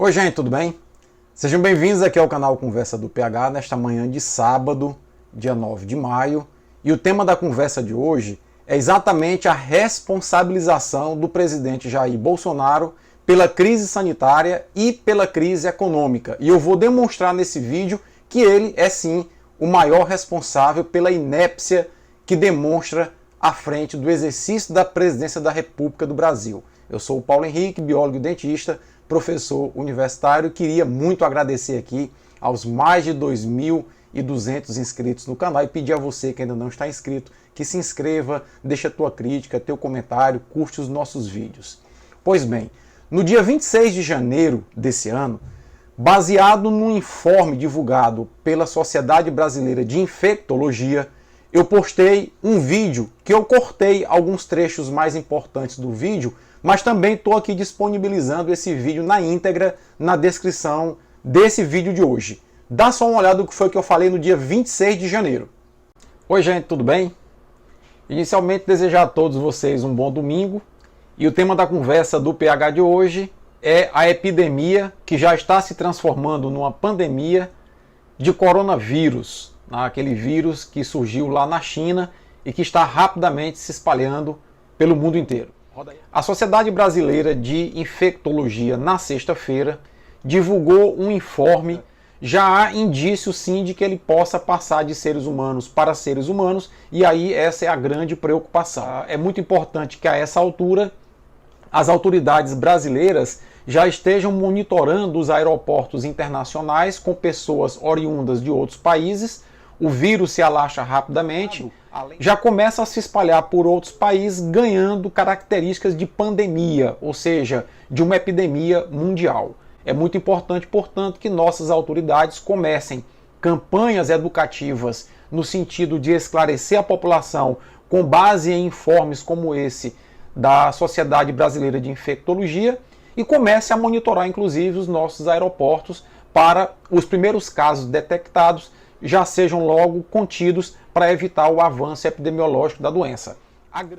Oi gente, tudo bem? Sejam bem-vindos aqui ao canal Conversa do PH nesta manhã de sábado, dia 9 de maio. E o tema da conversa de hoje é exatamente a responsabilização do presidente Jair Bolsonaro pela crise sanitária e pela crise econômica. E eu vou demonstrar nesse vídeo que ele é sim o maior responsável pela inépcia que demonstra à frente do exercício da presidência da República do Brasil. Eu sou o Paulo Henrique, biólogo e dentista, professor universitário, queria muito agradecer aqui aos mais de 2.200 inscritos no canal e pedir a você que ainda não está inscrito que se inscreva, deixe a tua crítica, teu comentário, curte os nossos vídeos. Pois bem, no dia 26 de janeiro desse ano, baseado num informe divulgado pela Sociedade Brasileira de Infectologia, eu postei um vídeo que eu cortei alguns trechos mais importantes do vídeo, mas também estou aqui disponibilizando esse vídeo na íntegra na descrição desse vídeo de hoje. Dá só uma olhada no que foi que eu falei no dia 26 de janeiro. Oi gente, tudo bem? Inicialmente desejar a todos vocês um bom domingo. E o tema da conversa do PH de hoje é a epidemia que já está se transformando numa pandemia de coronavírus, aquele vírus que surgiu lá na China e que está rapidamente se espalhando pelo mundo inteiro. A Sociedade Brasileira de Infectologia, na sexta-feira, divulgou um informe. Já há indício, sim, de que ele possa passar de seres humanos para seres humanos, e aí essa é a grande preocupação. É muito importante que a essa altura as autoridades brasileiras já estejam monitorando os aeroportos internacionais com pessoas oriundas de outros países. O vírus se alastra rapidamente, já começa a se espalhar por outros países, ganhando características de pandemia, ou seja, de uma epidemia mundial. É muito importante, portanto, que nossas autoridades comecem campanhas educativas no sentido de esclarecer a população com base em informes como esse da Sociedade Brasileira de Infectologia e comece a monitorar, inclusive, os nossos aeroportos para os primeiros casos detectados já sejam logo contidos para evitar o avanço epidemiológico da doença.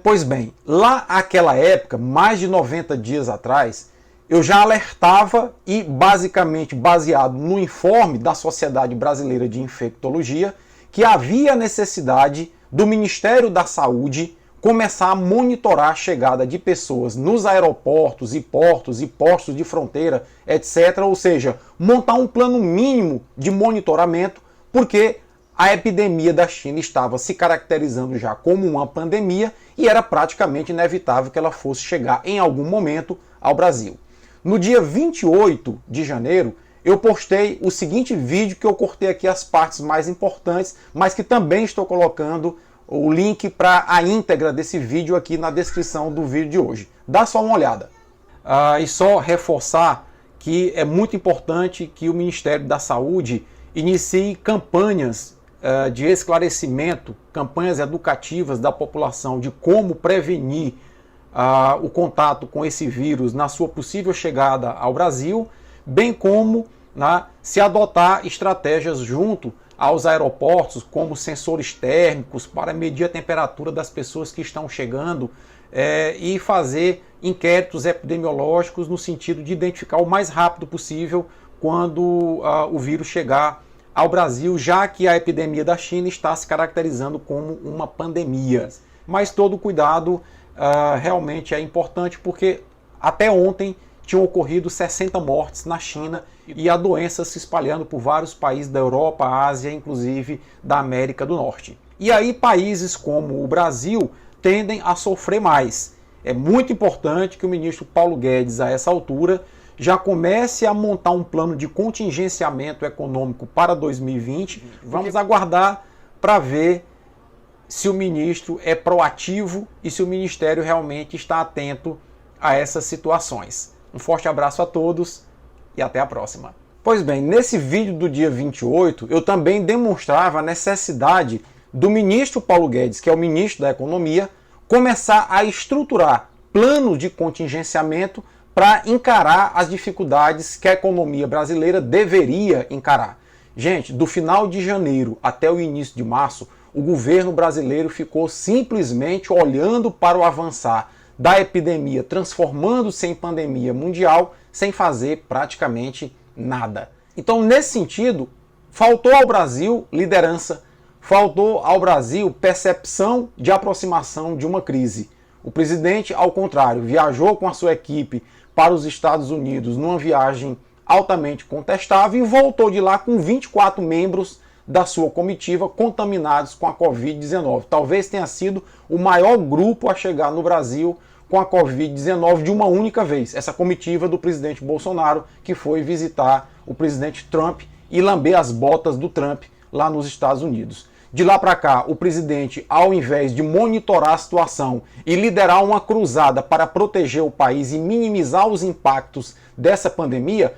Pois bem, lá naquela época, mais de 90 dias atrás, eu já alertava e, basicamente, baseado no informe da Sociedade Brasileira de Infectologia, que havia necessidade do Ministério da Saúde começar a monitorar a chegada de pessoas nos aeroportos e portos e postos de fronteira, etc. Ou seja, montar um plano mínimo de monitoramento, porque a epidemia da China estava se caracterizando já como uma pandemia e era praticamente inevitável que ela fosse chegar em algum momento ao Brasil. No dia 28 de janeiro, eu postei o seguinte vídeo, que eu cortei aqui as partes mais importantes, mas que também estou colocando o link para a íntegra desse vídeo aqui na descrição do vídeo de hoje. Dá só uma olhada. E só reforçar que é muito importante que o Ministério da Saúde inicie campanhas de esclarecimento, campanhas educativas da população de como prevenir o contato com esse vírus na sua possível chegada ao Brasil, bem como se adotar estratégias junto aos aeroportos, como sensores térmicos para medir a temperatura das pessoas que estão chegando e fazer inquéritos epidemiológicos no sentido de identificar o mais rápido possível quando o vírus chegar ao Brasil, já que a epidemia da China está se caracterizando como uma pandemia. Mas todo cuidado realmente é importante, porque até ontem tinham ocorrido 60 mortes na China e a doença se espalhando por vários países da Europa, Ásia, inclusive da América do Norte. E aí países como o Brasil tendem a sofrer mais. É muito importante que o ministro Paulo Guedes, a essa altura, já comece a montar um plano de contingenciamento econômico para 2020. Vamos aguardar para ver se o ministro é proativo e se o ministério realmente está atento a essas situações. Um forte abraço a todos e até a próxima. Pois bem, nesse vídeo do dia 28, eu também demonstrava a necessidade do ministro Paulo Guedes, que é o ministro da Economia, começar a estruturar planos de contingenciamento para encarar as dificuldades que a economia brasileira deveria encarar. Gente, do final de janeiro até o início de março, o governo brasileiro ficou simplesmente olhando para o avançar da epidemia, transformando-se em pandemia mundial, sem fazer praticamente nada. Então, nesse sentido, faltou ao Brasil liderança, faltou ao Brasil percepção de aproximação de uma crise. O presidente, ao contrário, viajou com a sua equipe para os Estados Unidos numa viagem altamente contestável e voltou de lá com 24 membros da sua comitiva contaminados com a Covid-19. Talvez tenha sido o maior grupo a chegar no Brasil com a Covid-19 de uma única vez. Essa comitiva do presidente Bolsonaro, que foi visitar o presidente Trump e lamber as botas do Trump lá nos Estados Unidos. De lá para cá, o presidente, ao invés de monitorar a situação e liderar uma cruzada para proteger o país e minimizar os impactos dessa pandemia,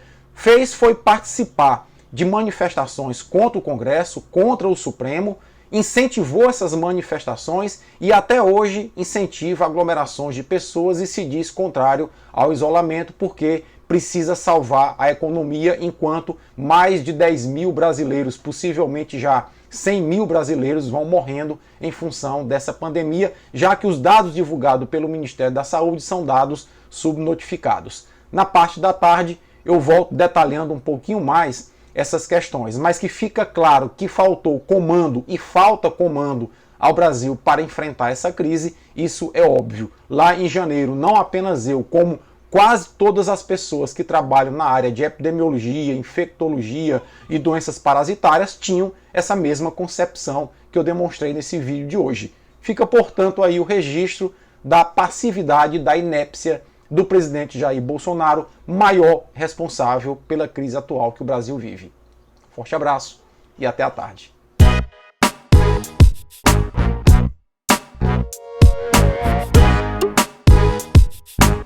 foi participar de manifestações contra o Congresso, contra o Supremo, incentivou essas manifestações e até hoje incentiva aglomerações de pessoas e se diz contrário ao isolamento porque precisa salvar a economia enquanto mais de 10 mil brasileiros, possivelmente já 100 mil brasileiros vão morrendo em função dessa pandemia, já que os dados divulgados pelo Ministério da Saúde são dados subnotificados. Na parte da tarde eu volto detalhando um pouquinho mais essas questões, mas que fica claro que faltou comando e falta comando ao Brasil para enfrentar essa crise, isso é óbvio. Lá em janeiro, não apenas eu, como quase todas as pessoas que trabalham na área de epidemiologia, infectologia e doenças parasitárias tinham essa mesma concepção que eu demonstrei nesse vídeo de hoje. Fica, portanto, aí o registro da passividade, da inépcia do presidente Jair Bolsonaro, maior responsável pela crise atual que o Brasil vive. Forte abraço e até à tarde.